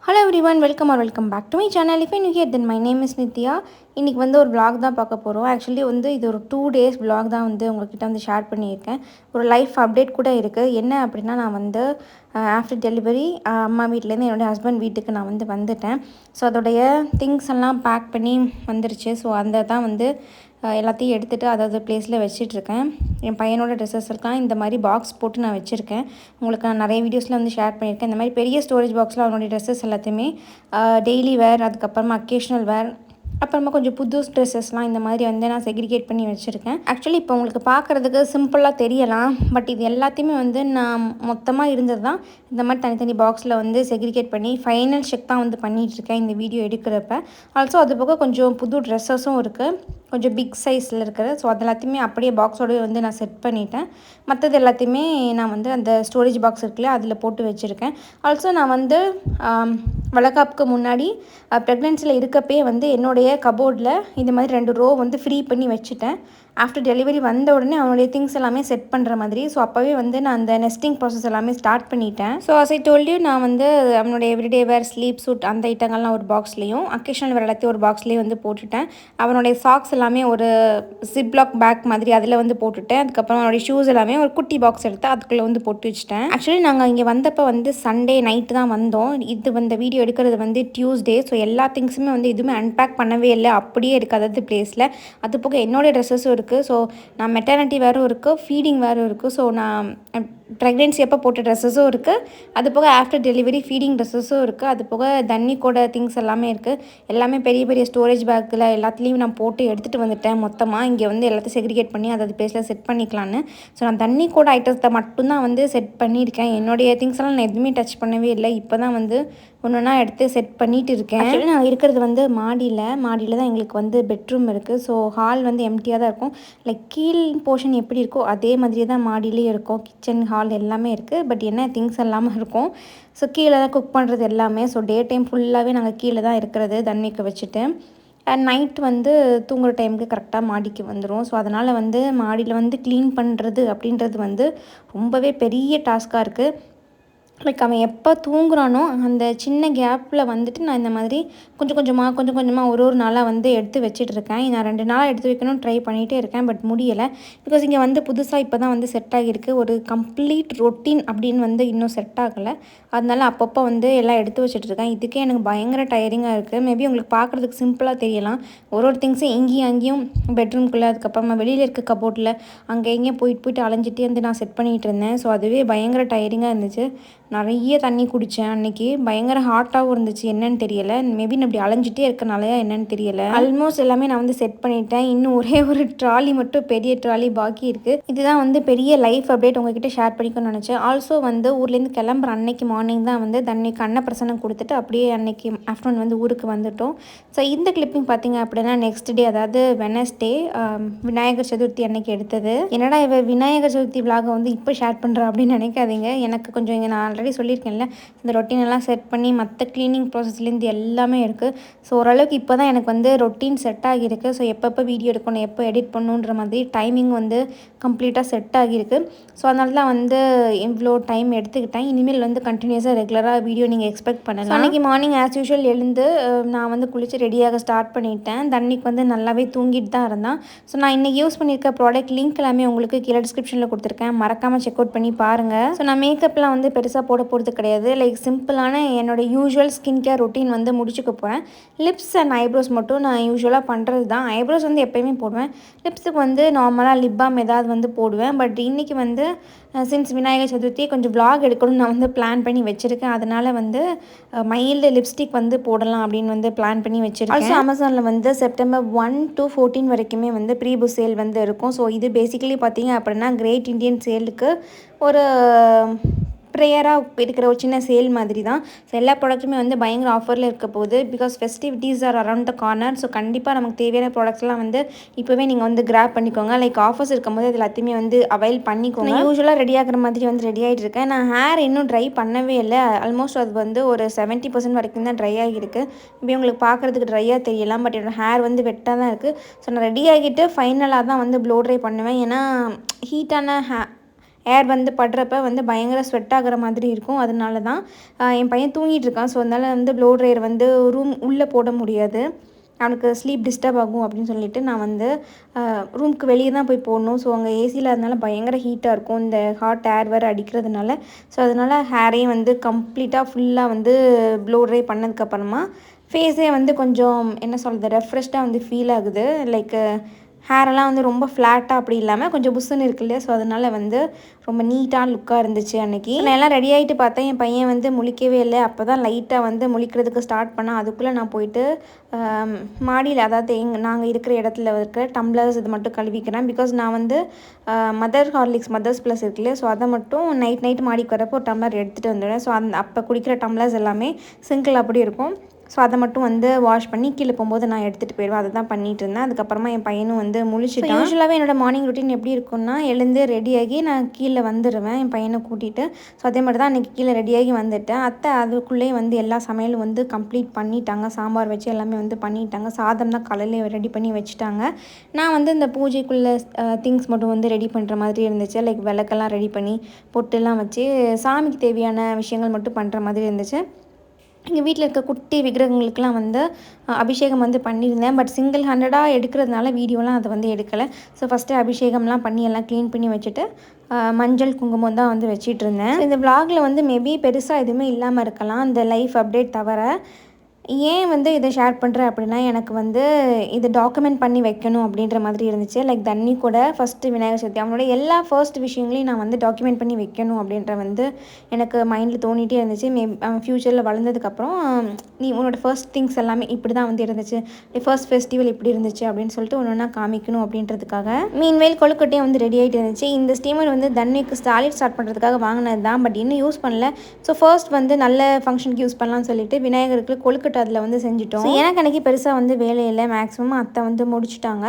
Hello everyone, welcome back to my channel. If you here then my name is Nithya. இன்றைக்கி வந்து ஒரு vlog தான் பார்க்க போகிறோம். ஆக்சுவலி வந்து இது ஒரு 2 days vlog தான் வந்து உங்கள்கிட்ட வந்து ஷேர் பண்ணியிருக்கேன். ஒரு லைஃப் அப்டேட் கூட இருக்குது. என்ன அப்படின்னா, நான் வந்து ஆஃப்டர் டெலிவரி அம்மா வீட்டிலேருந்து என்னுடைய ஹஸ்பண்ட் வீட்டுக்கு நான் வந்து வந்துட்டேன். ஸோ அதோடைய திங்ஸ் எல்லாம் பேக் பண்ணி வந்துருச்சு. ஸோ அந்த தான் வந்து எல்லாத்தையும் எடுத்துகிட்டு அதாவது ப்ளேஸில் வச்சிட்ருக்கேன். என் பையனோட ட்ரெஸ்ஸஸ் இருக்கான் இந்த மாதிரி பாக்ஸ் போட்டு நான் வச்சுருக்கேன். உங்களுக்கு நான் நிறைய வீடியோஸில் வந்து ஷேர் பண்ணியிருக்கேன். இந்த மாதிரி பெரிய ஸ்டோரேஜ் பாக்ஸில் அவனுடைய ட்ரெஸ்ஸஸ் எல்லாத்தையுமே டெய்லி வேர், அதுக்கப்புறமா அக்கேஷ்னல் வேர், அப்புறமா கொஞ்சம் புது ட்ரெஸ்ஸஸ்லாம் இந்த மாதிரி வந்து நான் செக்ரிகேட் பண்ணி வச்சுருக்கேன். ஆக்சுவலி இப்போ உங்களுக்கு பார்க்குறதுக்கு சிம்பிளாக தெரியலாம், பட் இது எல்லாத்தையுமே வந்து நான் மொத்தமாக இருந்தது தான் இந்த மாதிரி தனித்தனி பாக்ஸில் வந்து செக்ரிகேட் பண்ணி ஃபைனல் செக் தான் வந்து பண்ணிகிட்ருக்கேன் இந்த வீடியோ எடுக்கிறப்ப. ஆல்சோ அது போக கொஞ்சம் புது ட்ரெஸ்ஸஸும் இருக்குது, கொஞ்சம் பிக் சைஸில் இருக்குது. ஸோ அது எல்லாத்தையுமே அப்படியே பாக்ஸோடு வந்து நான் செட் பண்ணிட்டேன். மற்றது எல்லாத்தையுமே நான் வந்து அந்த ஸ்டோரேஜ் பாக்ஸ் இருக்குல்ல அதில் போட்டு வச்சுருக்கேன். ஆல்சோ நான் வந்து வளகாப்புக்கு முன்னாடி ப்ரெக்னென்சியில் இருக்கப்பே வந்து என்னுடைய கபோர்டில் இந்த மாதிரி 2 ரோ வந்து ஃப்ரீ பண்ணி வச்சுட்டேன். ஆஃப்டர் டெலிவரி வந்த உடனே அவனுடைய திங்ஸ் எல்லாமே செட் பண்ணுற மாதிரி. ஸோ அப்போவே வந்து நான் அந்த நெஸ்டிங் ப்ராசஸ் எல்லாமே ஸ்டார்ட் பண்ணிட்டேன். So as I told you, நான் வந்து அவனுடைய எவ்ரிடே வேர், ஸ்லீப் சூட் அந்த ஐட்டங்கள்லாம் ஒரு பாக்ஸ்லேயும், அக்கேஷனல் வேர் எல்லாத்தையும் ஒரு பாக்ஸ்லேயும் வந்து போட்டுட்டேன். அவனுடைய சாக்ஸ் எல்லாமே ஒரு ஜிப்லாக் பேக் மாதிரி அதில் வந்து போட்டுட்டேன். அதுக்கப்புறம் அவனுடைய ஷூஸ் எல்லாமே ஒரு குட்டி பாக்ஸ் எடுத்து அதுக்குள்ளே வந்து போட்டு வச்சுட்டேன். ஆக்சுவலி நாங்கள் இங்கே வந்தப்போ வந்து சண்டே நைட்டு தான் வந்தோம். இது வந்து வீடியோ எடுக்கிறது வந்து டியூஸ்டே. ஸோ எல்லா திங்ஸுமே வந்து எதுவுமே அன்பேக் பண்ணவே இல்லை, அப்படியே இருக்குது அதாவது ப்ளேஸில். அது போக என்னோடய ட்ரெஸ்ஸஸும் இருக்குது. ஸோ நான் மெட்டர்னிட்டி வேறும் இருக்குது, ஃபீடிங் வேறும் இருக்குது. ஸோ நான் ப்ரெக்னென்சி அப்போ போட்ட ட்ரெஸ்ஸஸும் இருக்குது, அது போக ஆஃப்டர் டெலிவரி ஃபீடிங் ட்ரெஸ்ஸஸும் இருக்குது, அது போக தண்ணிக்கோட திங்ஸ் எல்லாமே இருக்குது. எல்லாமே பெரிய பெரிய ஸ்டோரேஜ் பேக்கில் எல்லாத்துலேயும் நான் போட்டு எடுத்துகிட்டு வந்துட்டேன் மொத்தமாக. இங்கே வந்து எல்லாத்தையும் செக்ரிகேட் பண்ணி அதாவது ப்ளேஸில் செட் பண்ணிக்கலான்னு. ஸோ நான் தண்ணிக்கோட ஐட்டத்தை மட்டும்தான் வந்து செட் பண்ணியிருக்கேன். என்னுடைய திங்ஸ் எல்லாம் நான் எதுவுமே டச் பண்ணவே இல்லை. இப்போ தான் வந்து ஒன்றுனா எடுத்து செட் பண்ணிகிட்டு இருக்கேன். ஆக்சுவலி நான் இருக்கிறது வந்து மாடியில் தான் எங்களுக்கு வந்து பெட்ரூம் இருக்குது. ஸோ ஹால் வந்து எம்டியாக தான் இருக்கும். லைக் கீழ் போர்ஷன் எப்படி இருக்கோ அதே மாதிரியே தான் மாடியிலே இருக்கும். கிச்சன், ஹால் எல்லாமே இருக்குது. பட் என்ன திங்ஸ் எல்லாமே இருக்கும். ஸோ கீழே தான் குக் பண்ணுறது எல்லாமே. ஸோ டே டைம் ஃபுல்லாகவே நாங்கள் கீழே தான் இருக்கிறது தண்ணிக்கு வச்சுட்டு. அண்ட் நைட் வந்து தூங்குகிற டைமுக்கு கரெக்டாக மாடிக்கு வந்துடும். ஸோ அதனால் வந்து மாடியில் வந்து க்ளீன் பண்ணுறது அப்படின்றது வந்து ரொம்பவே பெரிய டாஸ்க்காக இருக்குது. லைக் அவன் எப்போ தூங்குறானோ அந்த சின்ன கேப்பில் வந்துட்டு நான் இந்த மாதிரி கொஞ்சம் கொஞ்சமாக ஒரு நாளாக வந்து எடுத்து வச்சிட்ருக்கேன். நான் 2 நாளாக எடுத்து வைக்கணும்னு ட்ரை பண்ணிகிட்டே இருக்கேன், பட் முடியலை. பிகாஸ் இங்கே வந்து புதுசாக இப்போ தான் வந்து செட் ஆகியிருக்கு. ஒரு கம்ப்ளீட் ரொட்டீன் அப்படின்னு வந்து இன்னும் செட் ஆகலை. அதனால அப்பப்போ வந்து எல்லாம் எடுத்து வச்சிட்ருக்கேன். இதுக்கே எனக்கு பயங்கர டயரிங்காக இருக்குது. மேபி உங்களுக்கு பார்க்குறதுக்கு சிம்பிளாக தெரியலாம். ஒரு திங்ஸும் இங்கேயும் அங்கேயும் பெட்ரூம்குள்ளே, அதுக்கப்புறமா வெளியில் இருக்க கபோர்டில் அங்கே எங்கேயும் போயிட்டு அலைஞ்சிட்டே வந்து நான் செட் பண்ணிகிட்டு இருந்தேன். ஸோ அதுவே பயங்கர டயரிங்காக இருந்துச்சு. நிறைய தண்ணி குடித்தேன் அன்றைக்கி. பயங்கர ஹாட்டாகவும் இருந்துச்சு, என்னன்னு தெரியலை. மேபி நான் இப்படி அலைஞ்சிட்டே இருக்கனாலையா என்னன்னு தெரியலை. ஆல்மோஸ்ட் எல்லாமே நான் வந்து செட் பண்ணிட்டேன். இன்னும் ஒரே ஒரு ட்ராலி மட்டும், பெரிய ட்ராலி பாக்கி இருக்குது. இதுதான் வந்து பெரிய லைஃப் அப்டேட் உங்ககிட்ட ஷேர் பண்ணிக்கணும்னு நினச்சேன். ஆல்சோ வந்து ஊர்லேருந்து கிளம்புற அன்னைக்கு மார்னிங் தான் வந்து தண்ணிக்கு அன்னப்பிரசனம் கொடுத்துட்டு அப்படியே அன்னைக்கு ஆஃப்டர்நூன் வந்து ஊருக்கு வந்துட்டோம். ஸோ இந்த கிளிப்பிங் பார்த்திங்க அப்படின்னா நெக்ஸ்ட் டே, அதாவது வெனஸ்டே, விநாயகர் சதுர்த்தி அன்னைக்கு எடுத்தது. என்னடா இவ விநாயகர் சதுர்த்தி விலாகை வந்து இப்போ ஷேர் பண்ணுறேன் அப்படின்னு நினைக்காதீங்க. எனக்கு கொஞ்சம் இங்கே நான் ஆல்ரெடி சொல்லியிருக்கேன்ல, இந்த ரொட்டீனெல்லாம் செட் பண்ணி மற்ற க்ளீனிங் ப்ராசஸ்லேருந்து எல்லாமே இருக்குது. ஸோ ஓரளவுக்கு இப்போ தான் எனக்கு வந்து ரொட்டீன் செட் ஆகியிருக்கு. ஸோ எப்பப்போ வீடியோ எடுக்கணும், எப்போ எடிட் பண்ணணுன்ற மாதிரி டைமிங் வந்து கம்ப்ளீட்டாக செட் ஆகியிருக்கு. ஸோ அதனால தான் வந்து இவ்வளோ டைம் எடுத்துக்கிட்டேன். இனிமேல் வந்து கண்டினியூஸாக ரெகுலராக வீடியோ நீங்கள் எக்ஸ்பெக்ட் பண்ணலாம். அன்றைக்கி மார்னிங் ஆஸ் யூஷுவல் எழுந்து நான் வந்து குளித்து ரெடியாக ஸ்டார்ட் பண்ணிட்டேன். தண்ணிக்கு வந்து நல்லாவே தூங்கிட்டு தான் இருந்தான். ஸோ நான் இன்றைக்கி யூஸ் பண்ணியிருக்க ப்ராடக்ட் லிங்க் எல்லாமே உங்களுக்கு கீழே டிஸ்கிரிப்ஷனில் கொடுத்துருக்கேன், மறக்காமல் செக் அவுட் பண்ணி பாருங்கள். ஸோ நான் மேக்கப்லாம் வந்து பெருசாக போட போகிறது கிடையாது. லைக் சிம்பிளான என்னோடய யூஸ்வல் ஸ்கின் கேர் ரொட்டீன் வந்து முடிச்சுக்க போகிறேன். லிப்ஸ் அண்ட் ஐப்ரோஸ் மட்டும் நான் யூஸ்வலாக பண்ணுறது தான். ஐப்ரோஸ் வந்து எப்போயுமே போடுவேன். லிப்ஸுக்கு வந்து நார்மலாக லிப் பாம் ஏதாவது வந்து போடுவேன். பட் இன்றைக்கி வந்து சின்ஸ் விநாயகர் சதுர்த்தி கொஞ்சம் vlog எடுக்கணும்னு நான் வந்து பிளான் பண்ணி வச்சுருக்கேன். அதனால் வந்து மைல்டு லிப்ஸ்டிக் வந்து போடலாம் அப்படின்னு வந்து பிளான் பண்ணி வச்சுருக்கேன். ஆல்சோ அமேசானில் வந்து செப்டம்பர் 1 to 14 வரைக்குமே வந்து ப்ரீ புக் சேல் வந்து இருக்கும். ஸோ இது பேசிக்கலி பார்த்திங்க அப்படின்னா கிரேட் இண்டியன் சேலுக்கு ஒரு ப்ரேயராக இருக்கிற ஒரு சின்ன சேல் மாதிரி தான். ஸோ எல்லா ப்ராடக்ட்டுமே வந்து பயங்கர ஆஃபரில் இருக்க போகுது. Because festivities are around the corner. So கண்டிப்பாக நமக்கு தேவையான ப்ராடக்ட்ஸ்லாம் வந்து இப்போவே நீங்கள் வந்து கிராப் பண்ணிக்கோங்க. லைக் ஆஃபர்ஸ் இருக்கும்போது அது எல்லாத்தையுமே வந்து அவைல் பண்ணிக்கோங்க. நான் யூஸ்வலாக ரெடி ஆகிற மாதிரி வந்து ரெடி ஆகிட்டு இருக்கேன். நான் ஹேர் இன்னும் ட்ரை பண்ணவே இல்லை. ஆல்மோஸ்ட் அது வந்து ஒரு 70% வரைக்கும் தான் ட்ரை ஆகியிருக்கு. இப்போ உங்களுக்கு பார்க்குறதுக்கு ட்ரையாக தெரியலாம், பட் என்னோடய ஹேர் வந்து வெட்டாக தான் இருக்குது. ஸோ நான் ரெடி ஆகிட்டு ஃபைனலாக தான் வந்து ப்ளோ ட்ரை பண்ணுவேன். ஏன்னா ஹீட்டான ஏர் வந்து படுறப்ப வந்து பயங்கர ஸ்வெட் ஆகிற மாதிரி இருக்கும். அதனால தான் என் பையன் தூங்கிட்டு இருக்கான். ஸோ அதனால் வந்து ப்ளோ ட்ரையர் வந்து ரூம் உள்ளே போட முடியாது, அவனுக்கு ஸ்லீப் டிஸ்டர்ப் ஆகும் அப்படின்னு சொல்லிட்டு நான் வந்து ரூமுக்கு வெளியே தான் போய் போடணும். ஸோ அங்கே ஏசியில் அதனால பயங்கர ஹீட்டாக இருக்கும், இந்த ஹாட் ஏர் வேறு அடிக்கிறதுனால. ஸோ அதனால் ஹேரையும் வந்து கம்ப்ளீட்டாக ஃபுல்லாக வந்து ப்ளோ ட்ரை பண்ணதுக்கப்புறமா ஃபேஸே வந்து கொஞ்சம் என்ன சொல்கிறது, ரெஃப்ரெஷ்டாக வந்து ஃபீல் ஆகுது. லைக் ஹேரெல்லாம் வந்து ரொம்ப ஃப்ளாட்டாக அப்படி இல்லாமல் கொஞ்சம் புஷ்ஷுன்னு இருக்கு இல்லையா. ஸோ அதனால் வந்து ரொம்ப நீட்டாக லுக்காக இருந்துச்சு அன்றைக்கி. நான் எல்லாம் ரெடி ஆகிட்டு பார்த்தேன், என் பையன் வந்து முழிக்கவே இல்லை. அப்போ தான் லைட்டாக வந்து முழிக்கிறதுக்கு ஸ்டார்ட் பண்ணால் அதுக்குள்ளே நான் போயிட்டு மாடியில், அதாவது நாங்கள் இருக்கிற இடத்துல இருக்கிற டம்ளர்ஸ் இது மட்டும் கழுவிக்கிறேன். பிகாஸ் நான் வந்து மதர் ஹார்லிக்ஸ் மதர்ஸ் ப்ளஸ் இருக்குல்ல, ஸோ அதை மட்டும் நைட் மாடிக்கு வரப்போ ஒரு டம்ளர் எடுத்துகிட்டு வந்துடுவேன். ஸோ அப்போ குடிக்கிற டம்ளர்ஸ் எல்லாமே சிங்கிள் அப்படி இருக்கும். ஸோ அதை மட்டும் வந்து வாஷ் பண்ணி கீழே போகும்போது நான் எடுத்துகிட்டு போயிடுவேன். அதை தான் பண்ணிகிட்டு இருந்தேன். அதுக்கப்புறமா என் பையனும் வந்து முழிச்சிட்டான். யூஸ்வலாகவே என்னோடய மார்னிங் ரொட்டீன் எப்படி இருக்குன்னா, எழுந்து ரெடியாகி நான் கீழே வந்துடுவேன் என் பையனை கூட்டிகிட்டு. ஸோ அதே மாதிரி தான் அன்றைக்கி கீழே ரெடியாகி வந்துட்டேன். அத்தை அதுக்குள்ளேயே வந்து எல்லா சமையலும் வந்து கம்ப்ளீட் பண்ணிட்டாங்க. சாம்பார் வச்சு எல்லாமே வந்து பண்ணிட்டாங்க. சாதம் தான் காலையிலே ரெடி பண்ணி வச்சுட்டாங்க. நான் வந்து இந்த பூஜைக்குள்ளே திங்ஸ் மட்டும் வந்து ரெடி பண்ணுற மாதிரி இருந்துச்சு. லைக் விளக்கெல்லாம் ரெடி பண்ணி பொட்டெல்லாம் வச்சு சாமிக்கு தேவையான விஷயங்கள் மட்டும் பண்ணுற மாதிரி இருந்துச்சு. எங்கள் வீட்டில் இருக்க குட்டி விக்கிரகங்களுக்கெலாம் வந்து அபிஷேகம் வந்து பண்ணியிருந்தேன். பட் சிங்கிள் ஹேண்டடாக எடுக்கிறதுனால வீடியோலாம் அதை வந்து எடுக்கலை. ஸோ ஃபஸ்ட்டு அபிஷேகம்லாம் பண்ணி எல்லாம் க்ளீன் பண்ணி வச்சுட்டு மஞ்சள் குங்குமம் தான் வந்து வச்சிட்டு இருந்தேன். இந்த விலாகில் வந்து மேபி பெருசாக எதுவுமே இல்லாமல் இருக்கலாம், இந்த லைஃப் அப்டேட் தவிர. ஏன் வந்து இதை ஷேர் பண்ணுறேன் அப்படின்னா, எனக்கு வந்து இதை டாக்குமெண்ட் பண்ணி வைக்கணும் அப்படின்ற மாதிரி இருந்துச்சு. லைக் தண்ணி கூட ஃபஸ்ட்டு விநாயகர் சதுர்த்தி அவனோட எல்லா ஃபர்ஸ்ட் விஷயங்களையும் நான் வந்து டாக்குமெண்ட் பண்ணி வைக்கணும் அப்படின்ற வந்து எனக்கு மைண்டில் தோணிகிட்டே இருந்துச்சு. ஃப்யூச்சரில் வளர்ந்ததுக்கப்புறம் நீ உன்னோட ஃபர்ஸ்ட் திங்ஸ் எல்லாமே இப்படி தான் வந்து இருந்துச்சு, ஃபர்ஸ்ட் ஃபெஸ்டிவல் இப்படி இருந்துச்சு அப்படின்னு சொல்லிட்டு ஒன்று ஒன்றா காமிக்கணும் அப்படின்றதுக்காக. மீன்வேல் கொழுக்கட்டையும் வந்து ரெடி ஆகிட்டு இருந்துச்சு. இந்த ஸ்டீமர் வந்து தண்ணிக்கு சாலிட் ஸ்டார்ட் பண்ணுறதுக்காக வாங்கினது தான், பட் இன்னும் யூஸ் பண்ணல. ஸோ ஃபர்ஸ்ட் வந்து நல்ல ஃபங்க்ஷனுக்கு யூஸ் பண்ணலாம்னு சொல்லிட்டு விநாயகருக்கு கொழுக்கட்டை அதில் வந்து செஞ்சுட்டோம். எனக்கு அன்றைக்கி பெருசாக வந்து வேலை இல்லை, மேக்ஸிமம் அத்தை வந்து முடிச்சுட்டாங்க.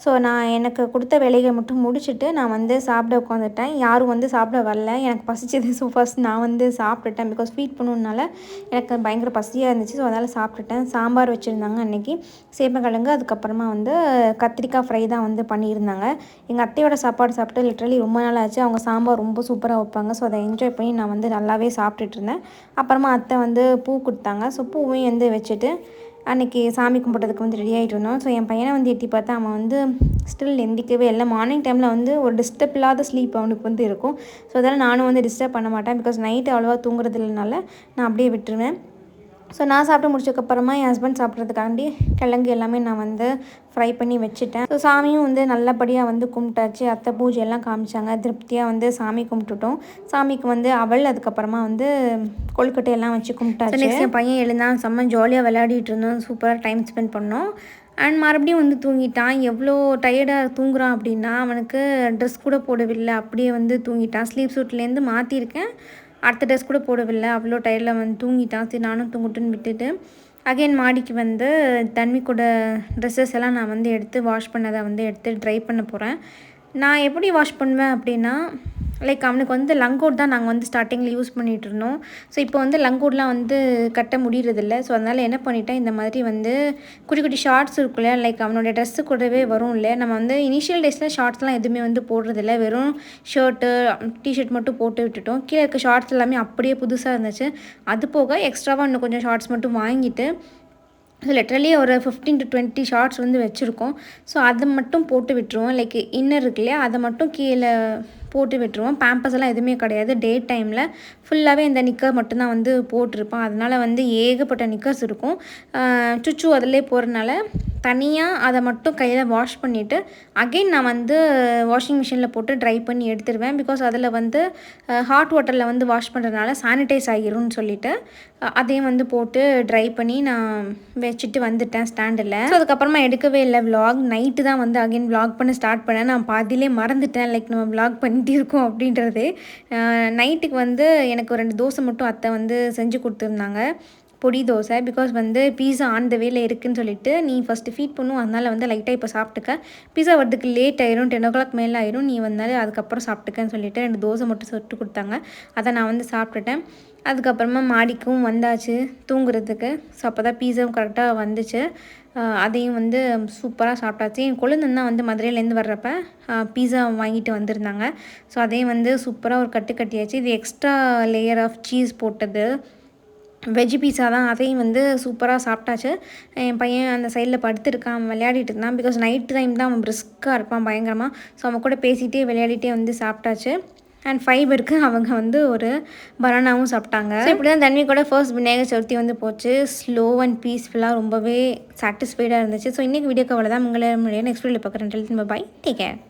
ஸோ நான் எனக்கு கொடுத்த வேலைகளை மட்டும் முடிச்சுட்டு நான் வந்து சாப்பிட உட்காந்துட்டேன். யாரும் வந்து சாப்பிட வரல, எனக்கு பசிச்சது. ஸோ ஃபர்ஸ்ட் நான் வந்து சாப்பிட்டுட்டேன். பிகாஸ் ஸ்வீட் பண்ணணுன்னால எனக்கு பயங்கர பசியாக இருந்துச்சு. ஸோ அதனால் சாப்பிட்டுட்டேன். சாம்பார் வச்சுருந்தாங்க அன்றைக்கி, சேப்பங்கிழங்கு, அதுக்கப்புறமா வந்து கத்திரிக்காய் ஃப்ரை தான் வந்து பண்ணியிருந்தாங்க. எங்கள் அத்தையோட சாப்பாடு சாப்பிட்டு லிட்ரலி ரொம்ப நாள் ஆச்சு. அவங்க சாம்பார் ரொம்ப சூப்பராக வைப்பாங்க. ஸோ அதை என்ஜாய் பண்ணி நான் வந்து நல்லாவே சாப்பிட்டுட்டு இருந்தேன். அப்புறமா அத்தை வந்து பூ கொடுத்தாங்க. ஸோ பூவையும் வந்து வச்சுட்டு அன்றைக்கி சாமி கும்பிட்றதுக்கு வந்து ரெடி ஆகிட்டு இருந்தோம். ஸோ என் பையனை வந்து எட்டி பார்த்தா அவன் வந்து ஸ்டில் எந்திக்கவே இல்லை. மார்னிங் டைமில் வந்து ஒரு டிஸ்டர்ப் இல்லாத ஸ்லீப் அவனுக்கு வந்து இருக்கும். ஸோ அதனால் நானும் வந்து டிஸ்டர்ப் பண்ண மாட்டேன். பிகாஸ் நைட்டு அவ்வளோவா தூங்குறது இல்லைனால நான் அப்படியே விட்டுருவேன். ஸோ நான் சாப்பிட்டு முடிச்சதுக்கப்புறமா என் ஹஸ்பண்ட் சாப்பிட்றதுக்காண்டி கிழங்கு எல்லாமே நான் வந்து ஃப்ரை பண்ணி வச்சுட்டேன். ஸோ சாமியும் வந்து நல்லபடியாக வந்து கும்பிட்டாச்சு. அத்தை பூஜை எல்லாம் காமிச்சாங்க. திருப்தியாக வந்து சாமி கும்பிட்டுட்டோம். சாமிக்கு வந்து அவள், அதுக்கப்புறமா வந்து கொழுக்கட்டையெல்லாம் வச்சு கும்பிட்டாச்சு. நெக்ஸ்ட் என் பையன் எழுந்தான். செம்ம ஜாலியாக விளையாடிட்டு இருந்தோம். சூப்பராக டைம் ஸ்பெண்ட் பண்ணோம். அண்ட் மறுபடியும் வந்து தூங்கிட்டான். எவ்வளோ டயர்டாக தூங்குறான் அப்படின்னா, அவனுக்கு ட்ரெஸ் கூட போடவில்லை, அப்படியே வந்து தூங்கிட்டான். ஸ்லீப் சூட்லேருந்து மாற்றிருக்கேன், அடுத்த ட்ரெஸ் கூட போடவில்லை, அவ்வளோ டயர்டில் வந்து தூங்கிட்டான். சரி நானும் தூங்கட்டுன்னு விட்டுட்டு அகைன் மாடிக்கு வந்து தண்ணி கூட ட்ரெஸ்ஸஸ் எல்லாம் நான் வந்து எடுத்து வாஷ் பண்ணதை வந்து எடுத்து ட்ரை பண்ண போகிறேன். நான் எப்படி வாஷ் பண்ணுவேன் அப்படின்னா, லைக் அவனுக்கு வந்து லங்கோட் தான் நாங்கள் வந்து ஸ்டார்டிங்கில் யூஸ் பண்ணிகிட்டு இருந்தோம். ஸோ இப்போ வந்து லங்கோட்லாம் வந்து கட்ட முடியறதில்ல. ஸோ அதனால் என்ன பண்ணிட்டேன், இந்த மாதிரி வந்து குட்டி குட்டி ஷார்ட்ஸ் இருக்குல்ல, லைக் அவனோட ட்ரெஸ்ஸு கூடவே வரும் இல்லை. நம்ம வந்து இனிஷியல் டேஸில் ஷார்ட்ஸ்லாம் எதுவுமே வந்து போடுறதில்ல, வெறும் ஷர்ட்டு டிஷர்ட் மட்டும் போட்டு விட்டுட்டோம். கீழே இருக்க ஷார்ட்ஸ் எல்லாமே அப்படியே புதுசாக இருந்துச்சு. அது போக எக்ஸ்ட்ராவாக இன்னும் கொஞ்சம் ஷார்ட்ஸ் மட்டும் வாங்கிட்டு லிட்ரலி ஒரு 15 to 20 ஷார்ட்ஸ் வந்து வச்சுருக்கோம். ஸோ அதை மட்டும் போட்டு விட்டுருவோம். லைக் இன்னர் இருக்கு இல்லையா, அதை மட்டும் கீழே போட்டு விட்டுருவோம். பேம்பர்ஸ் எல்லாம் எதுவுமே கிடையாது. டே டைமில் ஃபுல்லாகவே இந்த நிக்கர் மட்டும்தான் வந்து போட்டிருப்பான். அதனால் வந்து ஏகப்பட்ட நிக்கர்ஸ் இருக்கும். சுச்சு அதிலே போகிறதுனால தனியாக அதை மட்டும் கையில் வாஷ் பண்ணிவிட்டு அகெயின் நான் வந்து வாஷிங் மிஷினில் போட்டு ட்ரை பண்ணி எடுத்துருவேன். பிகாஸ் அதில் வந்து ஹாட் வாட்டரில் வந்து வாஷ் பண்ணுறதுனால சானிடைஸ் ஆகிரும்னு சொல்லிவிட்டு அதையும் வந்து போட்டு ட்ரை பண்ணி நான் வச்சுட்டு வந்துட்டேன் ஸ்டாண்டில். ஸோ அதுக்கப்புறமா எடுக்கவே இல்லை விலாக். நைட்டு தான் வந்து அகெயின் விலாக் பண்ண ஸ்டார்ட் பண்ணேன். நான் பாதியிலே மறந்துட்டேன், லைக் நம்ம விலாக் பண்ணிட்டு இருக்கோம் அப்படின்றது. நைட்டுக்கு வந்து எனக்கு ஒரு 2 தோசை மட்டும் அத்தை வந்து செஞ்சு கொடுத்துருந்தாங்க. பொடி தோசை. பிகாஸ் வந்து பீஸா ஆன் த வேல இருக்குதுன்னு சொல்லிட்டு நீ ஃபஸ்ட்டு ஃபீட் பண்ணும், அதனால் வந்து லைட்டாக இப்போ சாப்பிட்டுக்க, பீஸா வரதுக்கு லேட் ஆயிரும், 10 o'clock மேலே ஆயிரும், நீ வந்தாலும் அதுக்கப்புறம் சாப்பிட்டுக்கன்னு சொல்லிட்டு 2 தோசை மட்டும் சுட்டு கொடுத்தாங்க. அதை நான் வந்து சாப்பிட்டுட்டேன். அதுக்கப்புறமா மாடிக்கும் வந்தாச்சு தூங்குறதுக்கு. ஸோ அப்போ தான் பீஸாவும் கரெக்டாக வந்துச்சு. அதையும் வந்து சூப்பராக சாப்பிட்டாச்சு. என் கொழுந்தன் தான் வந்து மதுரையிலேருந்து வர்றப்ப பீஸா வாங்கிட்டு வந்திருந்தாங்க. ஸோ அதையும் வந்து சூப்பராக ஒரு கட்டியாச்சு. இது எக்ஸ்ட்ரா லேயர் ஆஃப் சீஸ் போட்டது வெஜ் பீஸா தான். அதையும் வந்து சூப்பராக சாப்பிட்டாச்சு. என் பையன் அந்த சைடில் படுத்துருக்கான், விளையாடிட்டு இருந்தான். பிகாஸ் நைட் டைம் தான் அவன் பிரிஸ்காக இருப்பான் பயங்கரமாக. ஸோ அவன் கூட பேசிகிட்டே விளையாடிட்டே வந்து சாப்பிட்டாச்சு. அண்ட் ஃபைபருக்கு அவங்க வந்து ஒரு பனானாவும் சாப்பிட்டாங்க. ஸோ இப்படி தான் தன்வி கூட ஃபர்ஸ்ட் விநாயகர் சதுர்த்தி வந்து போச்சு. ஸ்லோ அண்ட் பீஸ்ஃபுல்லாக ரொம்பவே சாட்டிஸ்ஃபைடாக இருந்துச்சு. ஸோ இன்றைக்கி வீடியோக்கு அவ்வளோதான். உங்களை நெக்ஸ்ட் வீடியோவில் பார்க்குறேன். Bye, take care.